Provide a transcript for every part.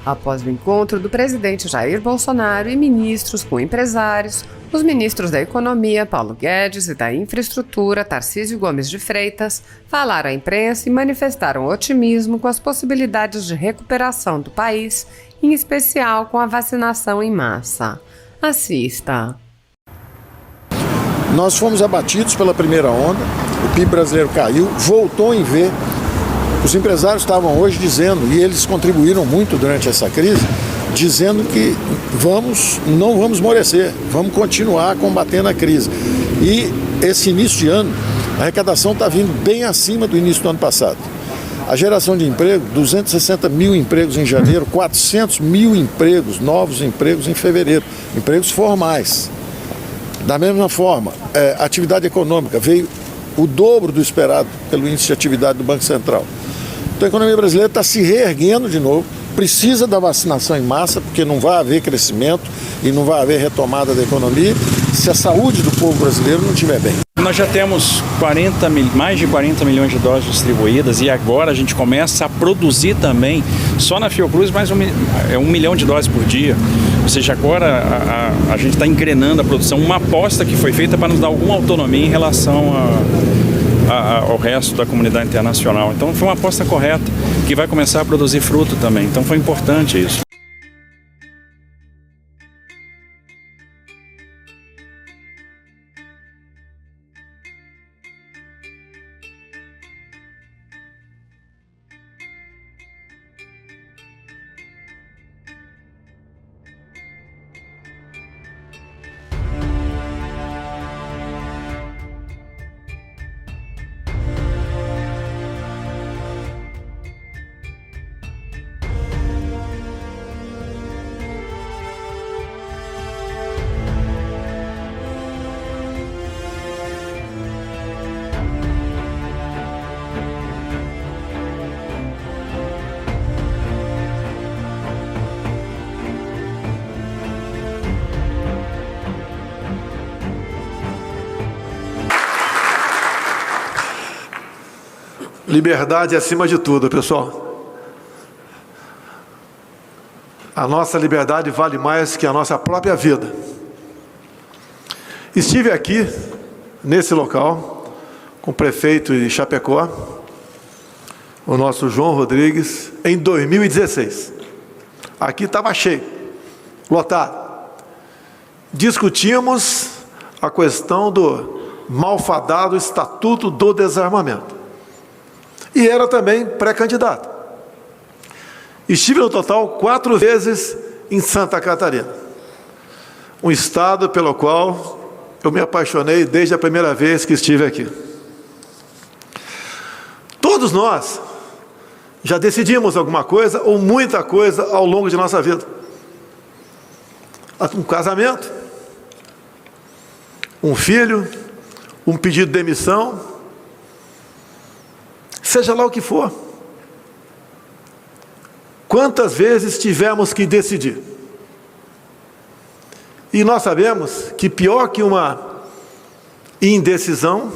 Após o encontro do presidente Jair Bolsonaro e ministros com empresários, os ministros da Economia, Paulo Guedes, e da Infraestrutura, Tarcísio Gomes de Freitas, falaram à imprensa e manifestaram otimismo com as possibilidades de recuperação do país, em especial com a vacinação em massa. Assista. Nós fomos abatidos pela primeira onda, o PIB brasileiro caiu, voltou em V. Os empresários estavam hoje dizendo, e eles contribuíram muito durante essa crise, dizendo que não vamos esmorecer, vamos continuar combatendo a crise. E esse início de ano, a arrecadação está vindo bem acima do início do ano passado. A geração de emprego, 260 mil empregos em janeiro, 400 mil empregos, novos empregos em fevereiro, empregos formais. Da mesma forma, a atividade econômica veio o dobro do esperado pelo índice de atividade do Banco Central. Então a economia brasileira está se reerguendo de novo, precisa da vacinação em massa, porque não vai haver crescimento e não vai haver retomada da economia se a saúde do povo brasileiro não estiver bem. Nós já temos mais de 40 milhões de doses distribuídas e agora a gente começa a produzir também, só na Fiocruz, mais 1 milhão de doses por dia. Ou seja, agora a gente está engrenando a produção, uma aposta que foi feita para nos dar alguma autonomia em relação ao resto da comunidade internacional. Então foi uma aposta correta, que vai começar a produzir fruto também. Então foi importante isso. Liberdade acima de tudo, pessoal. A nossa liberdade vale mais que a nossa própria vida. Estive aqui, nesse local, com o prefeito de Chapecó, o nosso João Rodrigues, em 2016. Aqui estava cheio, lotado. Discutimos a questão do malfadado Estatuto do Desarmamento. E era também pré-candidato. Estive no total 4 vezes em Santa Catarina, um estado pelo qual eu me apaixonei desde a primeira vez que estive aqui. Todos nós já decidimos alguma coisa ou muita coisa ao longo de nossa vida. Um casamento, um filho, um pedido de demissão, seja lá o que for. Quantas vezes tivemos que decidir? E nós sabemos que pior que uma indecisão,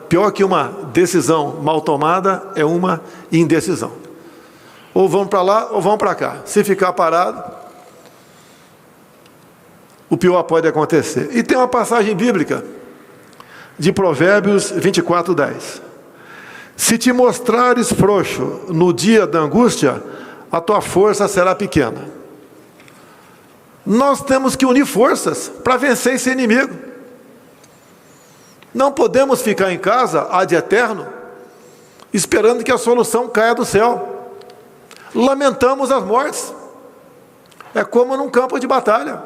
pior que uma decisão mal tomada, é uma indecisão. Ou vão para lá ou vão para cá. Se ficar parado, o pior pode acontecer. E tem uma passagem bíblica de Provérbios 24:10. Se te mostrares frouxo no dia da angústia, a tua força será pequena. Nós temos que unir forças para vencer esse inimigo. Não podemos ficar em casa ad eterno, esperando que a solução caia do céu. Lamentamos as mortes. É como num campo de batalha.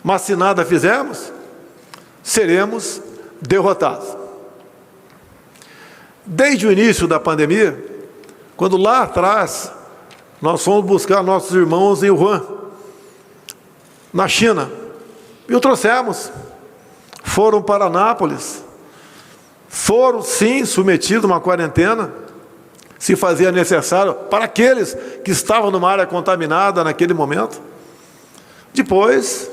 Mas se nada fizermos, seremos derrotados. Desde o início da pandemia, quando lá atrás nós fomos buscar nossos irmãos em Wuhan, na China, e o trouxemos, foram para Anápolis, foram sim submetidos a uma quarentena, se fazia necessário para aqueles que estavam numa área contaminada naquele momento. Depois,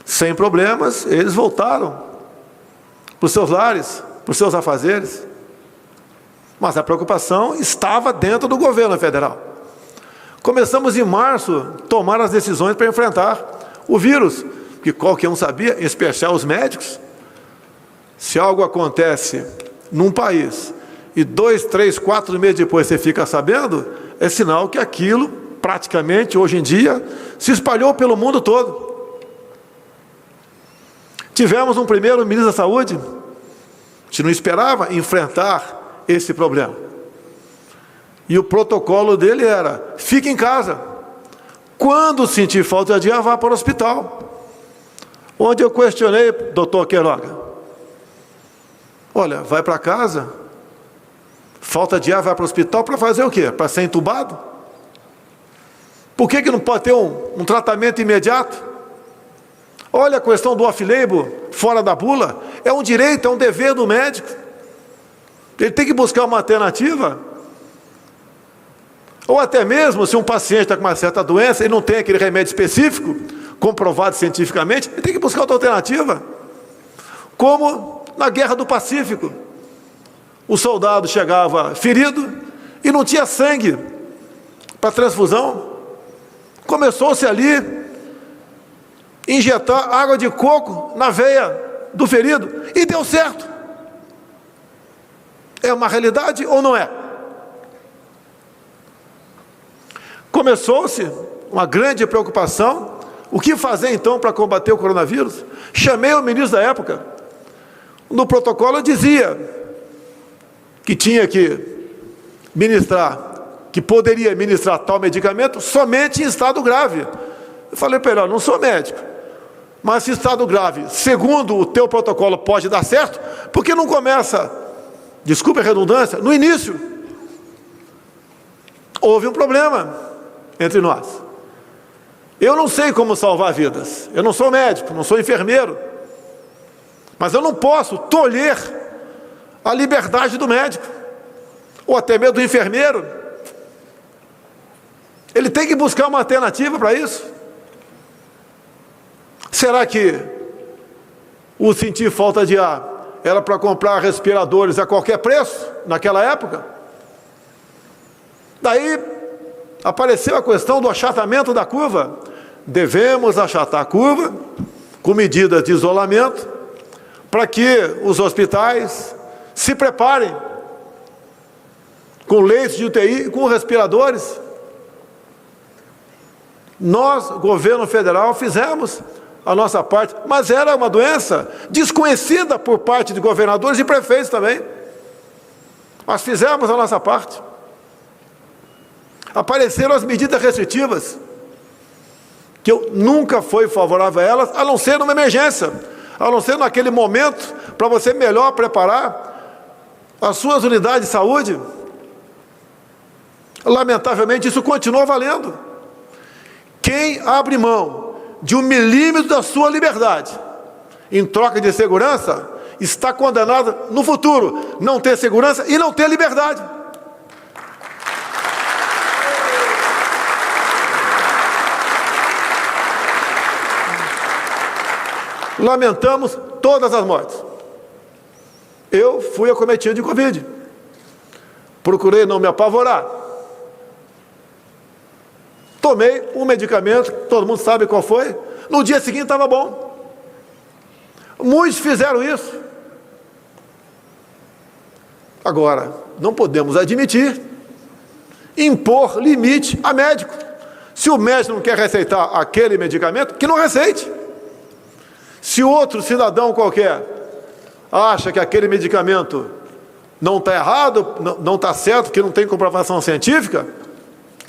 sem problemas, eles voltaram para os seus lares, para os seus afazeres. Mas a preocupação estava dentro do governo federal. Começamos em março a tomar as decisões para enfrentar o vírus, que qualquer um sabia, em especial os médicos. Se algo acontece num país e 2, 3, 4 meses depois você fica sabendo, é sinal que aquilo, praticamente, hoje em dia, se espalhou pelo mundo todo. Tivemos um primeiro ministro da Saúde, a gente não esperava enfrentar esse problema. E o protocolo dele era, fique em casa. Quando sentir falta de ar, vá para o hospital. Onde eu questionei, doutor Queiroga, olha, vai para casa, falta de ar, vai para o hospital para fazer o quê? Para ser entubado? Por que não pode ter um tratamento imediato? Olha a questão do off-label, fora da bula, é um direito, é um dever do médico. Ele tem que buscar uma alternativa. Ou até mesmo, se um paciente está com uma certa doença e não tem aquele remédio específico, comprovado cientificamente, ele tem que buscar outra alternativa. Como na Guerra do Pacífico. O soldado chegava ferido e não tinha sangue para transfusão. Começou-se ali injetar água de coco na veia do ferido e deu certo. É uma realidade ou não é? Começou-se uma grande preocupação. O que fazer então para combater o coronavírus? Chamei o ministro da época. No protocolo dizia que tinha que ministrar, que poderia ministrar tal medicamento somente em estado grave. Eu falei para ele, ó, não sou médico, mas se estado grave, segundo o teu protocolo, pode dar certo, por que não começa, desculpe a redundância, no início? Houve um problema entre nós. Eu não sei como salvar vidas, eu não sou médico, não sou enfermeiro, mas eu não posso tolher a liberdade do médico, ou até mesmo do enfermeiro. Ele tem que buscar uma alternativa para isso. Será que o sentir falta de ar era para comprar respiradores a qualquer preço, naquela época? Daí apareceu a questão do achatamento da curva. Devemos achatar a curva com medidas de isolamento para que os hospitais se preparem com leitos de UTI e com respiradores. Nós, governo federal, fizemos a nossa parte, mas era uma doença desconhecida por parte de governadores e prefeitos também. Nós fizemos a nossa parte. Apareceram as medidas restritivas, que eu nunca fui favorável a elas, a não ser numa emergência, a não ser naquele momento, para você melhor preparar as suas unidades de saúde. Lamentavelmente, isso continua valendo. Quem abre mão de 1 milímetro da sua liberdade em troca de segurança, está condenado no futuro não ter segurança e não ter liberdade. Lamentamos todas as mortes. Eu fui acometido de Covid. Procurei não me apavorar. Tomei um medicamento, todo mundo sabe qual foi. No dia seguinte estava bom. Muitos fizeram isso. Agora, não podemos admitir impor limite a médico. Se o médico não quer receitar aquele medicamento, que não receite. Se outro cidadão qualquer acha que aquele medicamento não está errado, não está certo, que não tem comprovação científica,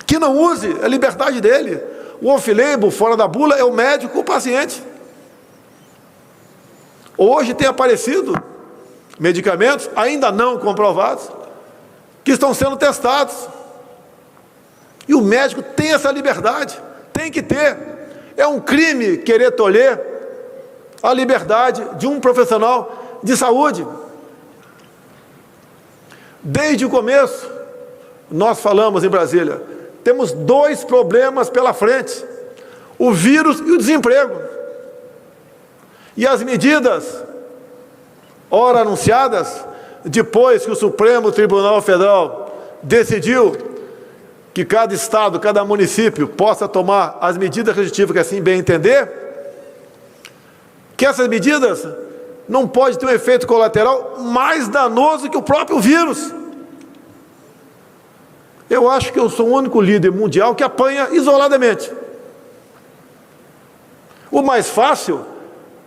que não use, é a liberdade dele. O off-label, fora da bula, é o médico, o paciente. Hoje tem aparecido medicamentos ainda não comprovados, que estão sendo testados. E o médico tem essa liberdade, tem que ter. É um crime querer tolher a liberdade de um profissional de saúde. Desde o começo, nós falamos em Brasília, temos 2 problemas pela frente: o vírus e o desemprego. E as medidas, ora anunciadas, depois que o Supremo Tribunal Federal decidiu que cada estado, cada município possa tomar as medidas restritivas que assim bem entender, que essas medidas não podem ter um efeito colateral mais danoso que o próprio vírus. Eu acho que eu sou o único líder mundial que apanha isoladamente. O mais fácil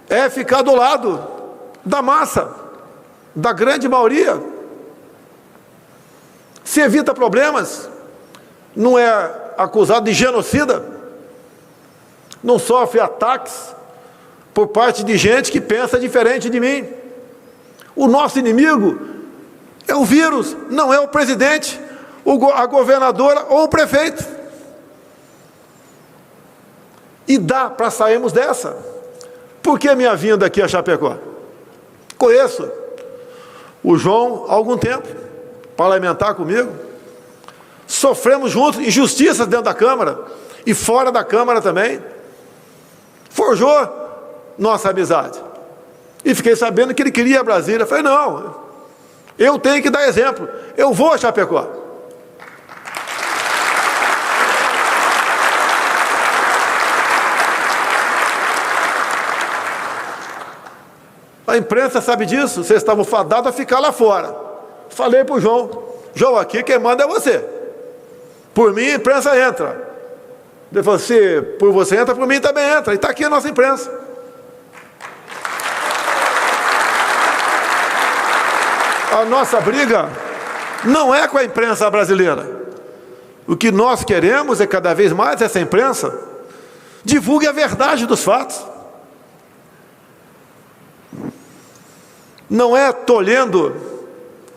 é ficar do lado da massa, da grande maioria. Se evita problemas, não é acusado de genocida, não sofre ataques por parte de gente que pensa diferente de mim. O nosso inimigo é o vírus, não é o presidente, a governadora ou o prefeito. E dá para sairmos dessa. Por que minha vinda aqui a Chapecó? Conheço o João há algum tempo, parlamentar comigo. Sofremos juntos injustiças dentro da Câmara e fora da Câmara também. Forjou nossa amizade. E fiquei sabendo que ele queria Brasília. Falei, não, eu tenho que dar exemplo. Eu vou a Chapecó. A imprensa sabe disso, vocês estavam fadados a ficar lá fora. Falei para o João, João, aqui quem manda é você. Por mim, a imprensa entra. Ele falou, se por você entra, por mim também entra. E está aqui a nossa imprensa. A nossa briga não é com a imprensa brasileira. O que nós queremos é cada vez mais essa imprensa divulgue a verdade dos fatos. Não é tolhendo,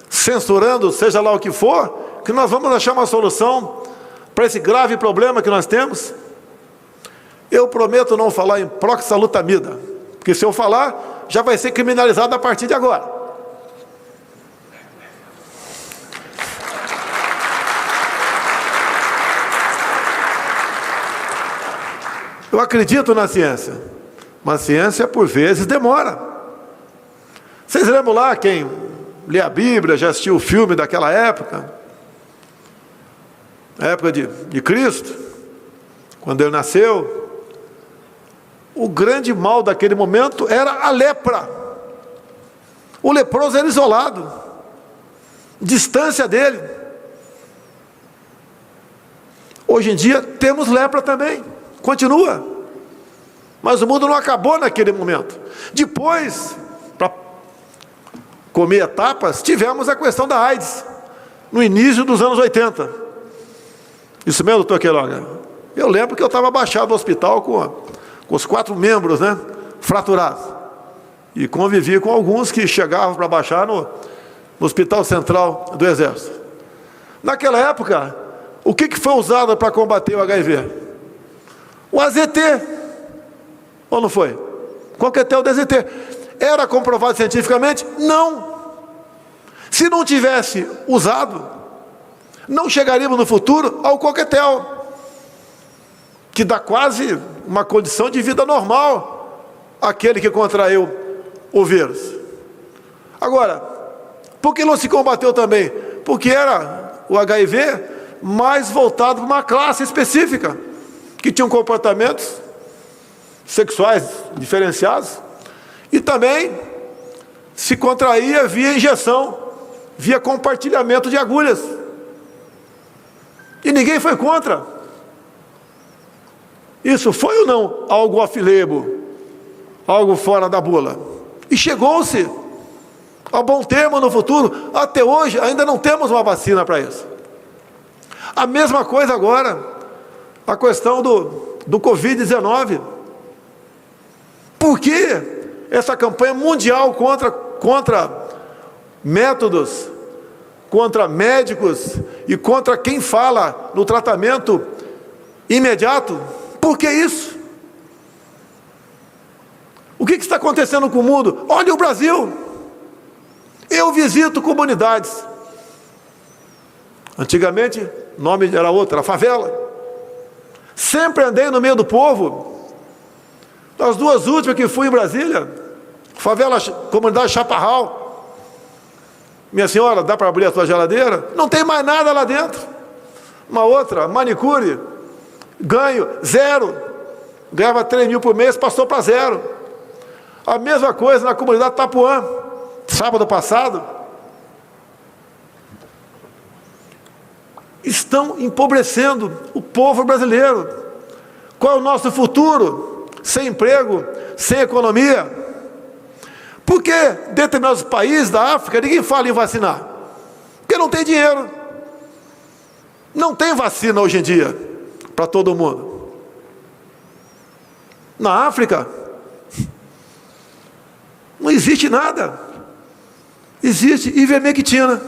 censurando, seja lá o que for, que nós vamos achar uma solução para esse grave problema que nós temos. Eu prometo não falar em proxalutamida, porque se eu falar, já vai ser criminalizado a partir de agora. Eu acredito na ciência, mas a ciência, por vezes, demora. Vocês lembram lá, quem lê a Bíblia, já assistiu o filme daquela época? A época de Cristo, quando ele nasceu. O grande mal daquele momento era a lepra. O leproso era isolado, distância dele. Hoje em dia temos lepra também, continua. Mas o mundo não acabou naquele momento. Depois, para comer etapas, tivemos a questão da AIDS, no início dos anos 80. Isso mesmo, doutor Queiroga? Eu lembro que eu estava abaixado no hospital com os 4 membros, né, fraturados. E convivi com alguns que chegavam para baixar no Hospital Central do Exército. Naquela época, o que foi usado para combater o HIV? O AZT. Ou não foi? Coquetel do AZT. Era comprovado cientificamente? Não. Se não tivesse usado, não chegaríamos no futuro ao coquetel, que dá quase uma condição de vida normal àquele que contraiu o vírus. Agora, por que não se combateu também? Porque era o HIV mais voltado para uma classe específica, que tinham comportamentos sexuais diferenciados, e também se contraía via injeção, via compartilhamento de agulhas. E ninguém foi contra. Isso foi ou não algo off-label, algo fora da bula? E chegou-se a bom termo no futuro. Até hoje ainda não temos uma vacina para isso. A mesma coisa agora, a questão do Covid-19. Por que essa campanha mundial contra métodos, contra médicos e contra quem fala no tratamento imediato? Por que isso? O que está acontecendo com o mundo? Olha o Brasil. Eu visito comunidades. Antigamente, o nome era outro, era favela. Sempre andei no meio do povo. As 2 últimas que fui em Brasília, favela, comunidade Chaparral. Minha senhora, dá para abrir a sua geladeira? Não tem mais nada lá dentro. Uma outra, manicure, ganho, 0. Ganhava 3 mil por mês, passou para 0. A mesma coisa na comunidade Tapuã, sábado passado. Estão empobrecendo o povo brasileiro. Qual é o nosso futuro? Sem emprego, sem economia. Por que determinados países da África ninguém fala em vacinar? Porque não tem dinheiro. Não tem vacina hoje em dia para todo mundo. Na África não existe nada. Existe ivermectina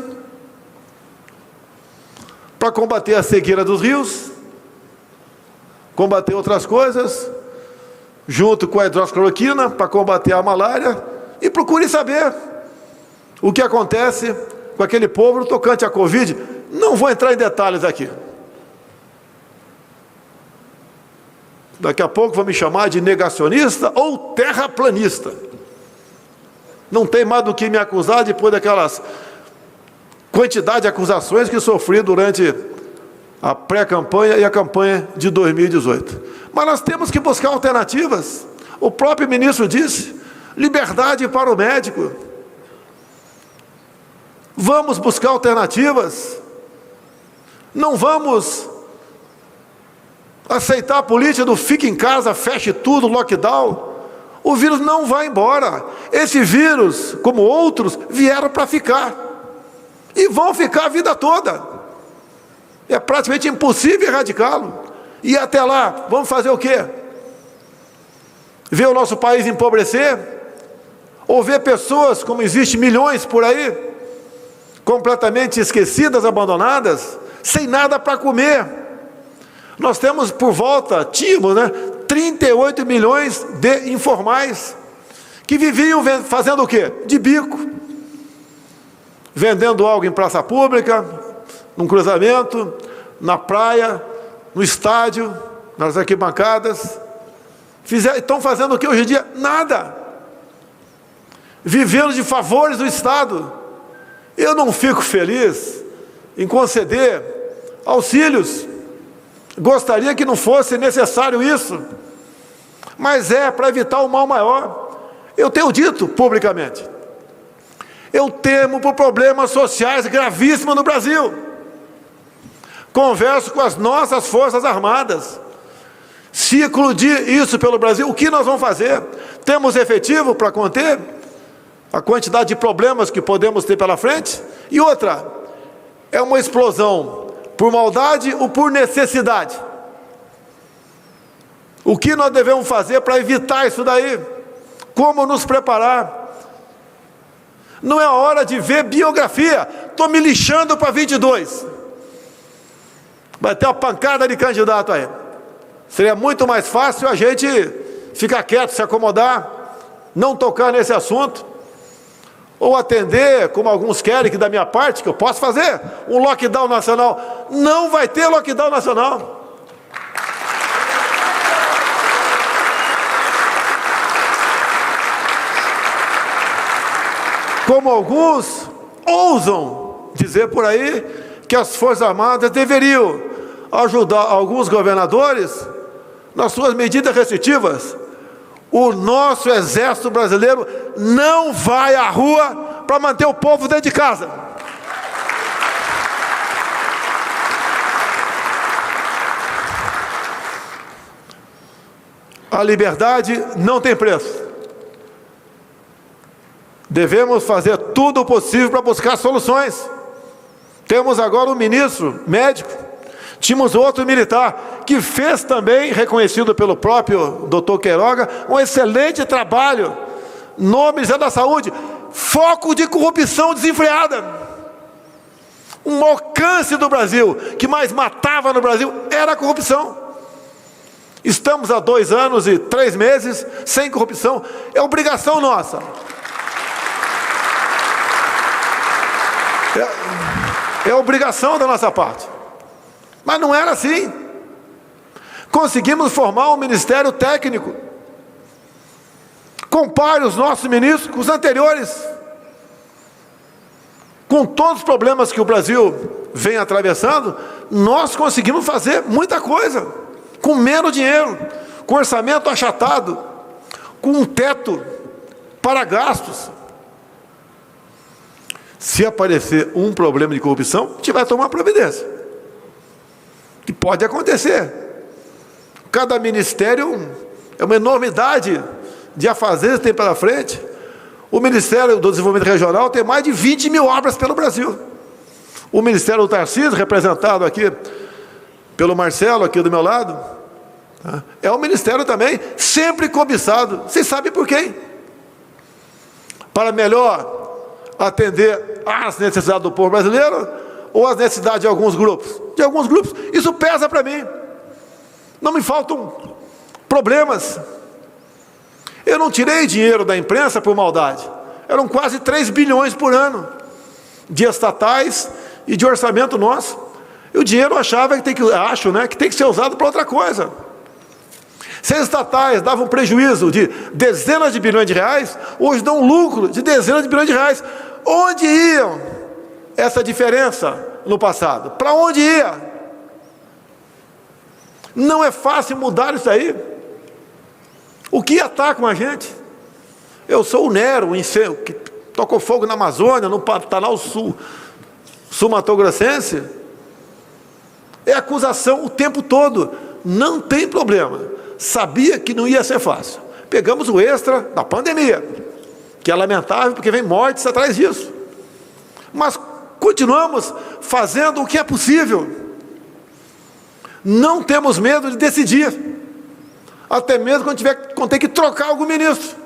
para combater a cegueira dos rios, combater outras coisas, junto com a hidroxicloroquina para combater a malária. E procure saber o que acontece com aquele povo no tocante à Covid. Não vou entrar em detalhes aqui. Daqui a pouco vão me chamar de negacionista ou terraplanista. Não tem mais do que me acusar depois daquelas quantidade de acusações que sofri durante a pré-campanha e a campanha de 2018. Mas nós temos que buscar alternativas. O próprio ministro disse: liberdade para o médico. Vamos buscar alternativas. Não vamos aceitar a política do fique em casa, feche tudo, lockdown. O vírus não vai embora. Esse vírus, como outros, vieram para ficar. E vão ficar a vida toda. É praticamente impossível erradicá-lo. E até lá, vamos fazer o quê? Ver o nosso país empobrecer? Ou ver pessoas, como existe milhões por aí, completamente esquecidas, abandonadas, sem nada para comer? Nós temos tínhamos 38 milhões de informais, que viviam fazendo o quê? De bico. Vendendo algo em praça pública, num cruzamento, na praia, no estádio, nas arquibancadas. Estão fazendo o que hoje em dia? Nada. Vivendo de favores do Estado. Eu não fico feliz em conceder auxílios. Gostaria que não fosse necessário isso. Mas é para evitar o mal maior. Eu tenho dito publicamente: eu temo por problemas sociais gravíssimos no Brasil. Converso com as nossas Forças Armadas. Se eclodir isso pelo Brasil, o que nós vamos fazer? Temos efetivo para conter a quantidade de problemas que podemos ter pela frente? E outra, é uma explosão por maldade ou por necessidade? O que nós devemos fazer para evitar isso daí? Como nos preparar? Não é a hora de ver biografia. Estou me lixando para 22. Vai ter uma pancada de candidato aí. Seria muito mais fácil a gente ficar quieto, se acomodar, não tocar nesse assunto, ou atender, como alguns querem, que da minha parte, que eu posso fazer, um lockdown nacional. Não vai ter lockdown nacional. Como alguns ousam dizer por aí que as Forças Armadas deveriam ajudar alguns governadores nas suas medidas restritivas. O nosso exército brasileiro não vai à rua para manter o povo dentro de casa. A liberdade não tem preço. Devemos fazer tudo o possível para buscar soluções. Temos agora um ministro médico, tínhamos outro militar, que fez também, reconhecido pelo próprio Dr. Queiroga, um excelente trabalho no Ministério da Saúde. Foco de corrupção desenfreada. Um alcance do Brasil, que mais matava no Brasil, era a corrupção. Estamos há 2 anos e 3 meses sem corrupção. É obrigação nossa. É obrigação da nossa parte. Mas não era assim. Conseguimos formar um ministério técnico. Compare os nossos ministros com os anteriores. com todos os problemas que o Brasil vem atravessando, nós conseguimos fazer muita coisa, com menos dinheiro, com orçamento achatado, com um teto para gastos. Se aparecer um problema de corrupção, a gente vai tomar providência. Que pode acontecer. Cada ministério é uma enormidade de afazeres que tem pela frente. O Ministério do Desenvolvimento Regional tem mais de 20 mil obras pelo Brasil. O Ministério do Tarcísio, representado aqui pelo Marcelo, aqui do meu lado, é um ministério também sempre cobiçado. Vocês sabem por quem? Para melhor atender às necessidades do povo brasileiro ou às necessidades de alguns grupos? De alguns grupos. Isso pesa para mim. Não me faltam problemas. Eu não tirei dinheiro da imprensa por maldade. Eram quase 3 bilhões por ano de estatais e de orçamento nosso. E o dinheiro achava que tem que ser usado para outra coisa. Se as estatais davam prejuízo de dezenas de bilhões de reais, hoje dão lucro de dezenas de bilhões de reais. Onde iam essa diferença no passado? Para onde ia? Não é fácil mudar isso aí. O que atacam a gente? Eu sou o Nero, o incêndio, que tocou fogo na Amazônia, no Pantanal sul-mato-grossense. É acusação o tempo todo. Não tem problema. Sabia que não ia ser fácil. Pegamos o extra da pandemia, que é lamentável porque vem mortes atrás disso. Mas continuamos fazendo o que é possível. Não temos medo de decidir. Até mesmo quando tem que trocar algum ministro.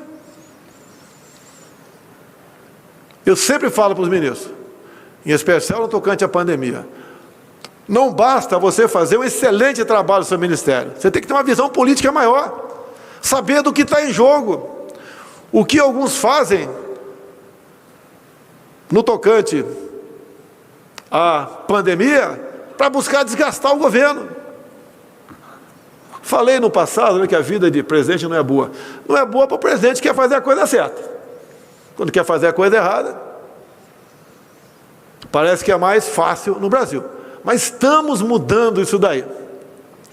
Eu sempre falo para os ministros, em especial no tocante à pandemia, não basta você fazer um excelente trabalho no seu ministério. Você tem que ter uma visão política maior. Saber do que está em jogo. O que alguns fazem no tocante à pandemia para buscar desgastar o governo. Falei no passado que a vida de presidente não é boa. Não é boa para o presidente que quer fazer a coisa certa. Quando quer fazer a coisa errada, parece que é mais fácil no Brasil. Mas estamos mudando isso daí.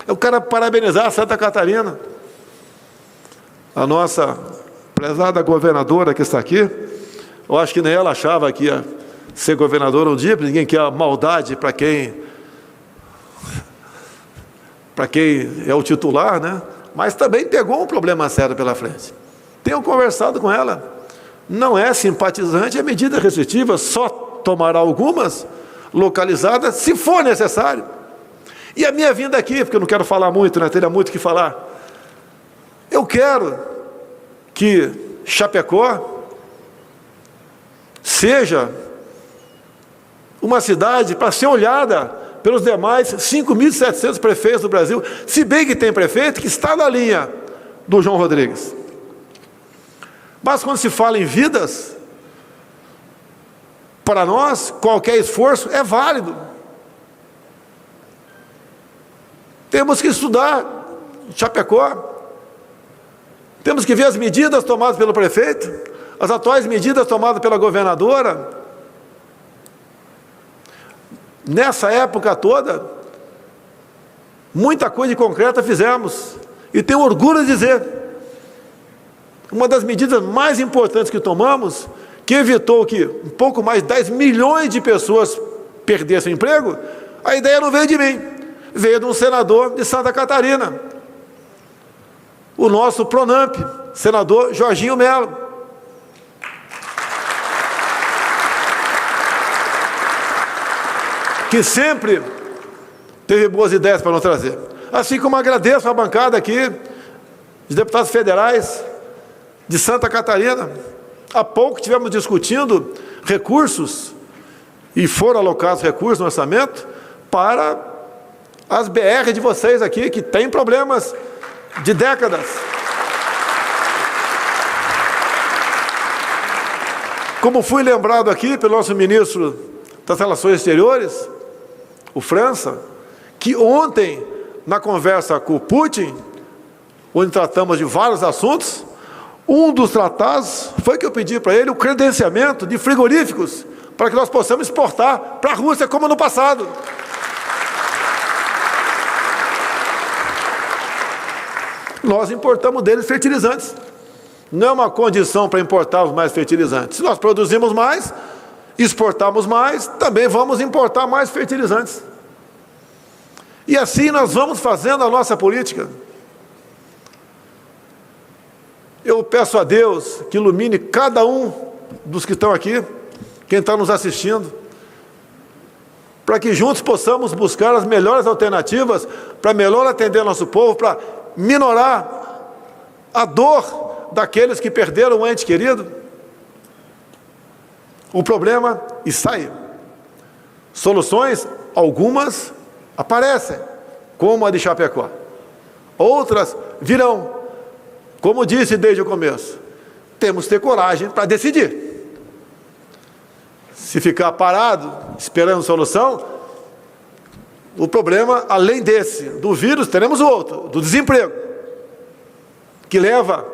Eu quero parabenizar a Santa Catarina, a nossa prezada governadora que está aqui. Eu acho que nem ela achava que ia ser governadora um dia, porque ninguém quer a maldade para quem é o titular, né? Mas também pegou um problema sério pela frente. Tenho conversado com ela. Não é simpatizante, é medida restritiva, só tomará algumas localizadas, se for necessário. E a minha vinda aqui, porque eu não quero falar muito, né? Teria muito o que falar. Eu quero que Chapecó seja uma cidade para ser olhada pelos demais 5.700 prefeitos do Brasil, se bem que tem prefeito que está na linha do João Rodrigues. Mas quando se fala em vidas, para nós, qualquer esforço é válido. Temos que estudar Chapecó. Temos que ver as medidas tomadas pelo prefeito, as atuais medidas tomadas pela governadora. Nessa época toda, muita coisa concreta fizemos. E tenho orgulho de dizer, uma das medidas mais importantes que tomamos, que evitou que um pouco mais de 10 milhões de pessoas perdessem o emprego, a ideia não veio de mim, veio de um senador de Santa Catarina, o nosso Pronamp, senador Jorginho Melo. Que sempre teve boas ideias para nos trazer. Assim como agradeço a bancada aqui, de deputados federais de Santa Catarina. Há pouco estivemos discutindo recursos, e foram alocados recursos no orçamento, para as BR de vocês aqui, que tem problemas de décadas. Como fui lembrado aqui pelo nosso ministro das Relações Exteriores, o França, que ontem, na conversa com o Putin, onde tratamos de vários assuntos, um dos tratados foi que eu pedi para ele o credenciamento de frigoríficos para que nós possamos exportar para a Rússia como no passado. Nós importamos deles fertilizantes. Não é uma condição para importarmos mais fertilizantes. Se nós produzimos mais, exportamos mais, também vamos importar mais fertilizantes. E assim nós vamos fazendo a nossa política. Eu peço a Deus que ilumine cada um dos que estão aqui, quem está nos assistindo, para que juntos possamos buscar as melhores alternativas para melhor atender nosso povo, para minorar a dor daqueles que perderam um ente querido. O problema está aí. Soluções, algumas aparecem, como a de Chapecó. Outras virão. Como disse desde o começo, temos que ter coragem para decidir. Se ficar parado, esperando solução, o problema, além desse, do vírus, teremos o outro, do desemprego, que leva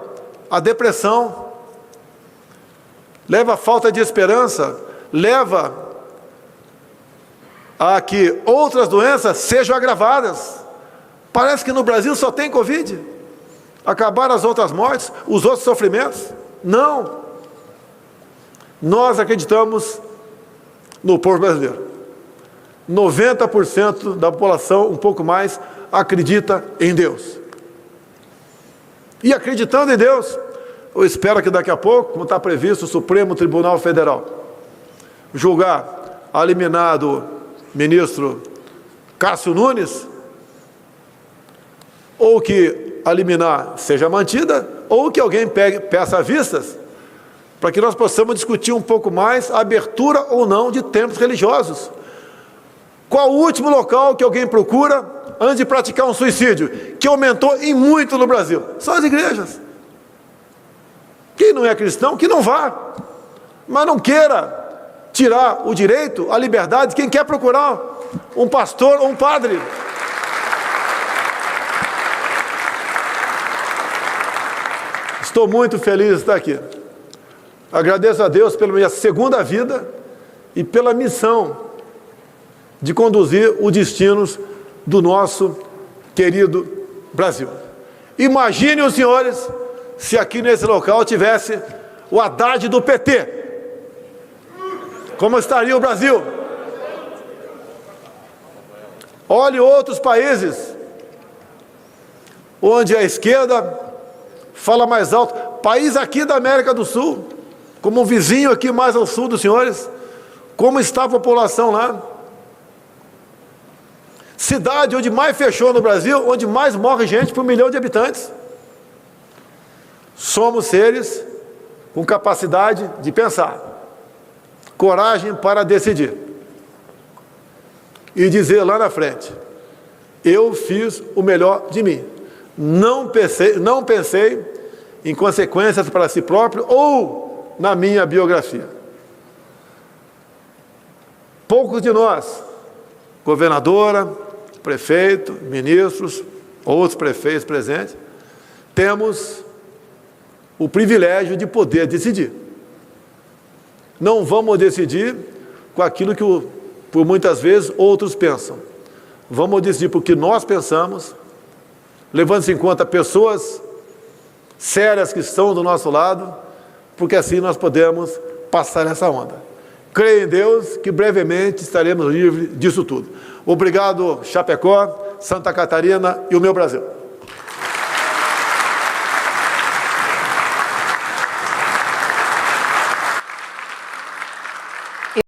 à depressão, leva à falta de esperança, leva a que outras doenças sejam agravadas. Parece que no Brasil só tem Covid. Acabaram as outras mortes, os outros sofrimentos. Não. Nós acreditamos no povo brasileiro. 90% da população, um pouco mais, acredita em Deus. E acreditando em Deus, eu espero que daqui a pouco, como está previsto, o Supremo Tribunal Federal julgar a liminar do ministro Cássio Nunes, ou que a liminar seja mantida, ou que alguém peça vistas, para que nós possamos discutir um pouco mais a abertura ou não de templos religiosos. Qual o último local que alguém procura antes de praticar um suicídio, que aumentou em muito no Brasil? São as igrejas. Quem não é cristão, que não vá, mas não queira tirar o direito, a liberdade de quem quer procurar um pastor ou um padre. Estou muito feliz de estar aqui. Agradeço a Deus pela minha segunda vida e pela missão de conduzir os destinos do nosso querido Brasil. Imaginem os senhores se aqui nesse local tivesse o Haddad do PT. Como estaria o Brasil? Olhe outros países onde a esquerda fala mais alto. País aqui da América do Sul, como um vizinho aqui mais ao sul dos senhores, como está a população lá? Cidade onde mais fechou no Brasil, onde mais morre gente por 1 milhão de habitantes. Somos seres com capacidade de pensar, coragem para decidir e dizer lá na frente: eu fiz o melhor de mim. Não pensei em consequências para si próprio ou na minha biografia. Poucos de nós, governadora, prefeito, ministros, outros prefeitos presentes, temos o privilégio de poder decidir. Não vamos decidir com aquilo que, por muitas vezes, outros pensam. Vamos decidir por que nós pensamos, levando-se em conta pessoas sérias que estão do nosso lado, porque assim nós podemos passar essa onda. Creio em Deus que brevemente estaremos livres disso tudo. Obrigado, Chapecó, Santa Catarina e o meu Brasil.